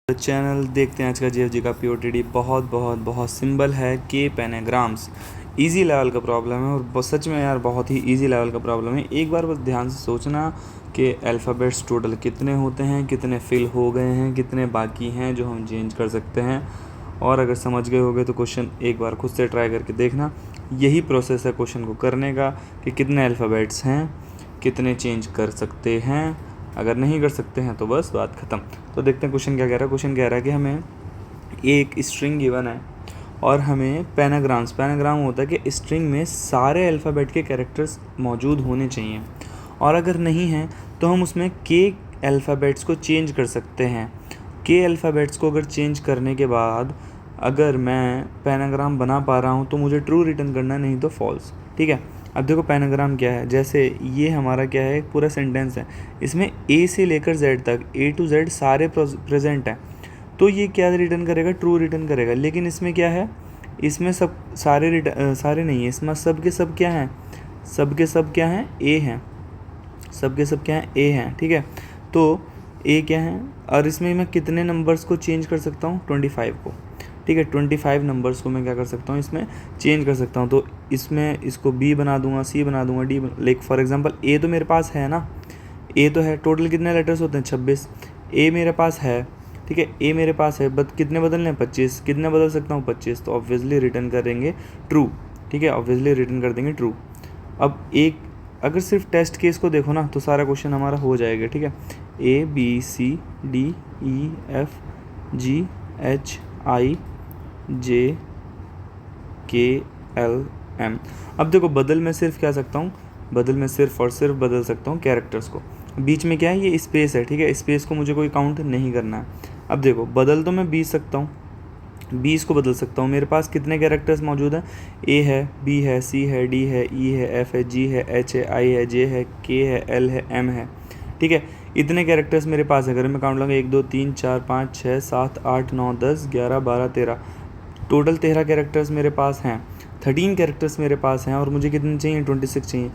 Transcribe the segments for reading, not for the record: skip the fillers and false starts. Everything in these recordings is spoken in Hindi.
चैनल देखते हैं आज का जीएफजी का पीओटीडी बहुत सिंपल है के पैनाग्राम्स। इजी लेवल का प्रॉब्लम है और सच में यार बहुत ही इजी लेवल का प्रॉब्लम है। एक बार बस ध्यान से सोचना कि अल्फ़ाबेट्स टोटल कितने होते हैं, कितने फिल हो गए हैं, कितने बाकी हैं जो हम चेंज कर सकते हैं। और अगर समझ गए होगे तो क्वेश्चन एक बार खुद से ट्राई करके देखना। यही प्रोसेस है क्वेश्चन को करने का कि कितने अल्फ़ाबेट्स हैं, कितने चेंज कर सकते हैं। अगर नहीं कर सकते हैं तो बस बात ख़त्म। तो देखते हैं क्वेश्चन क्या कह रहा है। क्वेश्चन कह रहा है कि हमें एक स्ट्रिंग गिवन है और हमें पैनाग्राम होता है कि स्ट्रिंग में सारे अल्फ़ाबेट के कैरेक्टर्स मौजूद होने चाहिए, और अगर नहीं हैं तो हम उसमें के अल्फ़ाबेट्स को चेंज कर सकते हैं। के अल्फ़ाबेट्स को अगर चेंज करने के बाद अगर मैं पैनाग्राम बना पा रहा हूँ तो मुझे ट्रू रिटर्न करना, नहीं तो फॉल्स। ठीक है, अब देखो पैनाग्राम क्या है। जैसे ये हमारा क्या है, पूरा सेंटेंस है, इसमें ए से लेकर जेड तक, ए टू जेड सारे प्रेजेंट हैं, तो ये क्या रिटर्न करेगा, ट्रू रिटर्न करेगा। लेकिन इसमें क्या है, इसमें सब सारे नहीं है, इसमें सब के सब क्या हैं, सब के सब क्या हैं, ए हैं, सब के सब क्या हैं, ए हैं। ठीक है, तो ए क्या है, और इसमें मैं कितने नंबर्स को चेंज कर सकता हूँ, 25 को। ठीक है, 25 नंबर्स को मैं क्या कर सकता हूँ, इसमें चेंज कर सकता हूँ। तो इसमें इसको बी बना दूंगा, सी बना दूंगा, डी लाइक फॉर एग्जांपल ए तो मेरे पास है ना, ए तो है। टोटल कितने लेटर्स होते हैं, 26। ए मेरे पास है, ठीक है, ए मेरे पास है, बट कितने बदलने हैं, 25। कितने बदल सकता हूँ, 25। तो ऑब्वियसली रिटर्न करेंगे ट्रू। ठीक है, ऑब्वियसली रिटर्न कर देंगे ट्रू। अब एक अगर सिर्फ टेस्ट केस को देखो ना तो सारा क्वेश्चन हमारा हो जाएगा। ठीक है, A B C D E F G H I J K L M. अब देखो बदल में सिर्फ क्या सकता हूँ, बदल में सिर्फ और सिर्फ बदल सकता हूँ कैरेक्टर्स को। बीच में क्या है, ये स्पेस है। ठीक है, स्पेस को मुझे कोई काउंट नहीं करना है। अब देखो बदल तो मैं 20 सकता हूँ, 20 को बदल सकता हूँ। मेरे पास कितने कैरेक्टर्स मौजूद हैं, ए है, बी है, सी है, डी है, ई है, एफ है, जी है, एच है, आई है, जे है, के है, एल है, एम है। ठीक है, इतने कैरेक्टर्स मेरे पास है। अगर मैं काउंट लूँगा 1 2 3 4 5 6 7 8 9 10 11 12 13, टोटल 13 कैरेक्टर्स मेरे पास हैं। 13 कैरेक्टर्स मेरे पास हैं और मुझे कितने चाहिए, 26 चाहिए।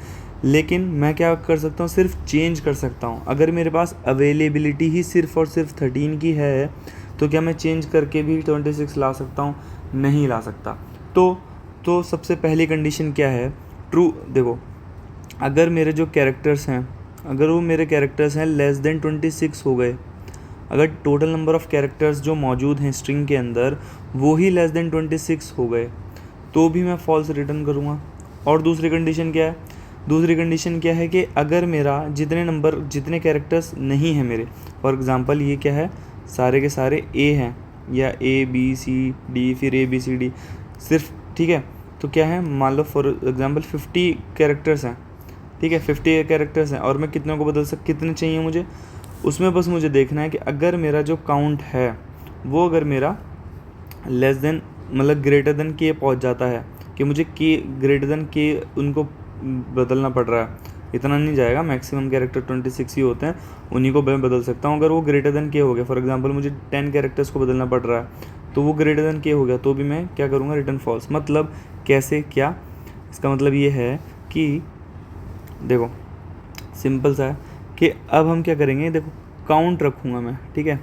लेकिन मैं क्या कर सकता हूँ, सिर्फ चेंज कर सकता हूँ। अगर मेरे पास अवेलेबिलिटी ही सिर्फ और सिर्फ 13 की है तो क्या मैं चेंज करके भी 26 ला सकता हूँ, नहीं ला सकता। तो सबसे पहली कंडीशन क्या है, ट्रू। देखो अगर मेरे जो कैरेक्टर्स हैं, अगर वो मेरे कैरेक्टर्स हैं लेस देन 26 हो गए, अगर टोटल नंबर ऑफ़ कैरेक्टर्स जो मौजूद हैं स्ट्रिंग के अंदर वो ही लेस देन 26 हो गए, तो भी मैं फॉल्स रिटर्न करूँगा। और दूसरी कंडीशन क्या है, दूसरी कंडीशन क्या है कि अगर मेरा जितने कैरेक्टर्स नहीं हैं मेरे, फॉर एग्ज़ाम्पल ये क्या है, सारे के सारे ए हैं, या ए बी सी डी, फिर ए बी सी डी सिर्फ। ठीक है, तो क्या है, मान लो फॉर एग्ज़ाम्पल 50 कैरेक्टर्स हैं। ठीक है, 50 कैरेक्टर्स हैं और मैं कितनों को कितने चाहिए मुझे, उसमें बस मुझे देखना है कि अगर मेरा जो काउंट है वो अगर मेरा लेस देन मतलब ग्रेटर देन के पहुंच जाता है, कि मुझे के ग्रेटर देन के उनको बदलना पड़ रहा है, इतना नहीं जाएगा, मैक्सिमम कैरेक्टर 26 ही होते हैं, उन्हीं को मैं बदल सकता हूँ। अगर वो ग्रेटर देन के हो गया, फॉर एग्जांपल मुझे 10 कैरेक्टर्स को बदलना पड़ रहा है, तो वो ग्रेटर देन के हो गया तो भी मैं क्या करूँगा, रिटर्न फॉल्स। मतलब कैसे, क्या इसका मतलब ये है कि देखो सिंपल सा है कि अब हम क्या करेंगे, देखो काउंट रखूँगा मैं। ठीक है,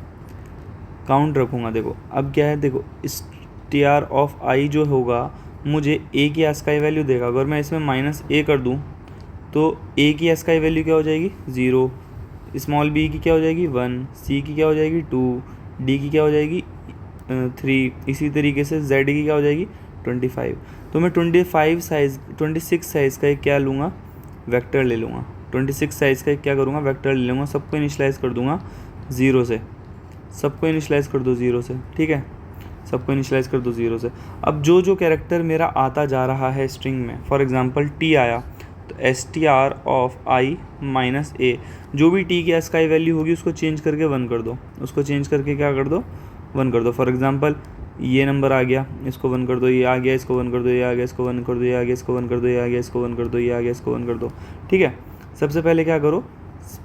काउंट रखूँगा। देखो अब क्या है, देखो स्टार ऑफ आई जो होगा मुझे ए की एस्काई वैल्यू देगा। अगर मैं इसमें माइनस ए कर दूँ तो ए की एस्काई वैल्यू क्या हो जाएगी, 0, स्मॉल बी की क्या हो जाएगी, 1, सी की क्या हो जाएगी, 2, डी की क्या हो जाएगी, 3, इसी तरीके से जेड की क्या हो जाएगी, 25। तो मैं 26 साइज़ का एक क्या लूँगा, वेक्टर ले लूँगा। 26 साइज़ का एक क्या करूँगा, वेक्टर ले लूँगा। सबको इनिशलाइज़ कर दूँगा 0 से, सबको इनिशलाइज़ कर दो 0 से। ठीक है, सबको इनिशलाइज़ कर दो 0 से। अब जो कैरेक्टर मेरा आता जा रहा है स्ट्रिंग में, फॉर एग्जांपल टी आया तो str ऑफ i माइनस ए, जो भी टी की एस्काई वैल्यू होगी उसको चेंज करके 1 कर दो, उसको चेंज करके क्या कर दो, 1 कर दो। फॉर एग्जांपल ये नंबर आ गया, इसको 1 कर दो, ये आ गया, इसको 1 कर दो, ये आ गया, इसको 1 कर दो, ये आ गया, इसको 1 कर दो, ये आ गया, इसको 1 कर दो, ये आ गया, इसको 1 कर दो। ठीक है, सबसे पहले क्या करो,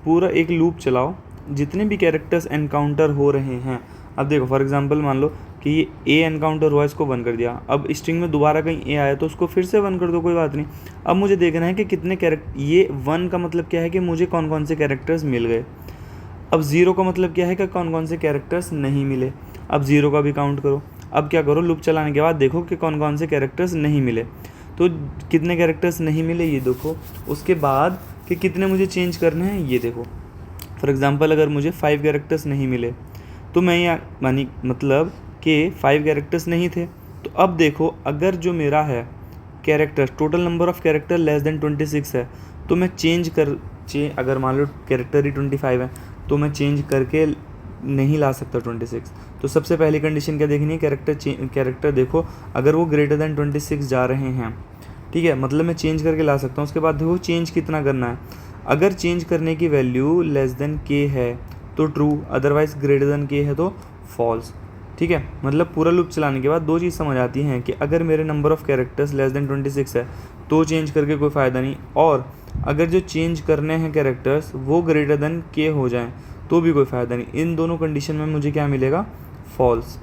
पूरा एक लूप चलाओ, जितने भी कैरेक्टर्स एनकाउंटर हो रहे हैं। अब देखो फॉर एग्जांपल मान लो कि ये ए एनकाउंटर हुआ, इसको 1 कर दिया। अब स्ट्रिंग में दोबारा कहीं ए आया तो उसको फिर से 1 कर दो, कोई बात नहीं। अब मुझे देखना है कि कितने कैरेक्टर, ये 1 का मतलब क्या है कि मुझे कौन कौन से कैरेक्टर्स मिल गए। अब 0 का मतलब क्या है कि कौन कौन से कैरेक्टर्स नहीं मिले। अब 0 का भी काउंट करो। अब क्या करो, लूप चलाने के बाद देखो कि कौन कौन से कैरेक्टर्स नहीं मिले। तो कितने कैरेक्टर्स नहीं मिले ये देखो, उसके बाद कि कितने मुझे चेंज करने हैं ये देखो। फॉर एग्ज़ाम्पल अगर मुझे 5 कैरेक्टर्स नहीं मिले तो मैं यहाँ मतलब कि 5 कैरेक्टर्स नहीं थे। तो अब देखो, अगर जो मेरा है character, total number of character less than 26 है, तो मैं अगर मान लो कैरेक्टर ही 25 है तो मैं चेंज करके नहीं ला सकता 26। तो सबसे पहली कंडीशन क्या देखनी है, कैरेक्टर देखो अगर वो ग्रेटर देन 26 जा रहे हैं, ठीक है, मतलब मैं चेंज करके ला सकता हूँ। उसके बाद देखो चेंज कितना करना है। अगर चेंज करने की वैल्यू लेस देन के है तो ट्रू, अदरवाइज ग्रेटर देन के है तो फॉल्स। ठीक है, मतलब पूरा लूप चलाने के बाद दो चीज़ समझ आती हैं कि अगर मेरे number of characters less than 26 है तो चेंज करके कोई फ़ायदा नहीं, और अगर जो चेंज करने हैं कैरेक्टर्स वो ग्रेटर देन के हो जाएं तो भी कोई फ़ायदा नहीं। इन दोनों कंडीशन में मुझे क्या मिलेगा, फॉल्स।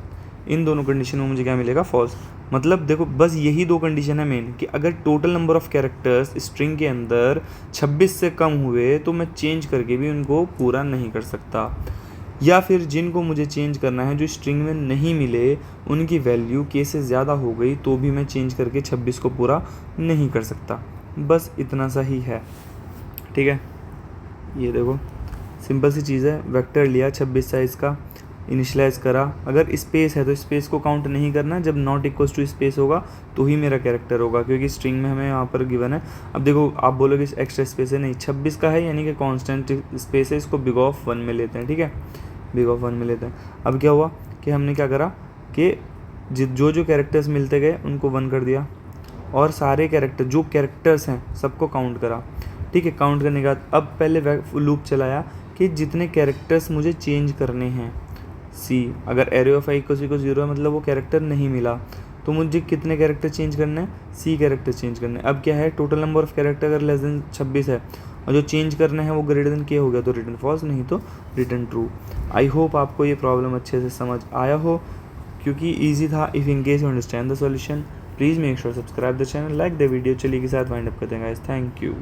इन दोनों कंडीशन में मुझे क्या मिलेगा, फॉल्स। मतलब देखो बस यही दो कंडीशन है मेन, कि अगर total number of characters string के अंदर 26 से कम हुए तो मैं चेंज करके भी उनको पूरा नहीं कर सकता, या फिर जिनको मुझे चेंज करना है जो स्ट्रिंग में नहीं मिले उनकी वैल्यू के से ज़्यादा हो गई तो भी मैं चेंज करके 26 को पूरा नहीं कर सकता। बस इतना सा ही है, ठीक है। ये देखो सिंपल सी चीज़ है, वेक्टर लिया 26 साइज़ का, इनिशलाइज करा। अगर स्पेस है तो स्पेस को काउंट नहीं करना, जब नॉट इक्वल्स टू स्पेस होगा तो ही मेरा कैरेक्टर होगा, क्योंकि स्ट्रिंग में हमें यहाँ पर गिवन है। अब देखो आप बोलोगे एक्स्ट्रा स्पेस है, नहीं 26 का है यानी कि कांस्टेंट स्पेस है, इसको बिग ऑफ 1 में लेते हैं, ठीक है, बिग ऑफ 1 में लेते हैं। अब क्या हुआ कि हमने क्या करा कि जो जो कैरेक्टर्स मिलते गए उनको 1 कर दिया, और सारे कैरेक्टर जो कैरेक्टर्स हैं सबको काउंट करा, ठीक है। काउंट करने के बाद अब पहले लूप चलाया कि जितने कैरेक्टर्स मुझे चेंज करने हैं, सी अगर एरे ऑफ आई को 0 है मतलब वो कैरेक्टर नहीं मिला, तो मुझे कितने कैरेक्टर चेंज करने हैं, सी कैरेक्टर चेंज करने हैं। अब क्या है, टोटल नंबर ऑफ़ कैरेक्टर अगर लेस देन 26 है और जो चेंज करना है वो ग्रेटर देन के हो गया तो रिटर्न फॉल्स, नहीं तो रिटर्न ट्रू। आई होप आपको ये प्रॉब्लम अच्छे से समझ आया हो, क्योंकि ईजी था। If in case you understand the solution please make sure subscribe the channel, like the video. चलिए के साथ वाइंड अप करते हैं गाइस, थैंक यू।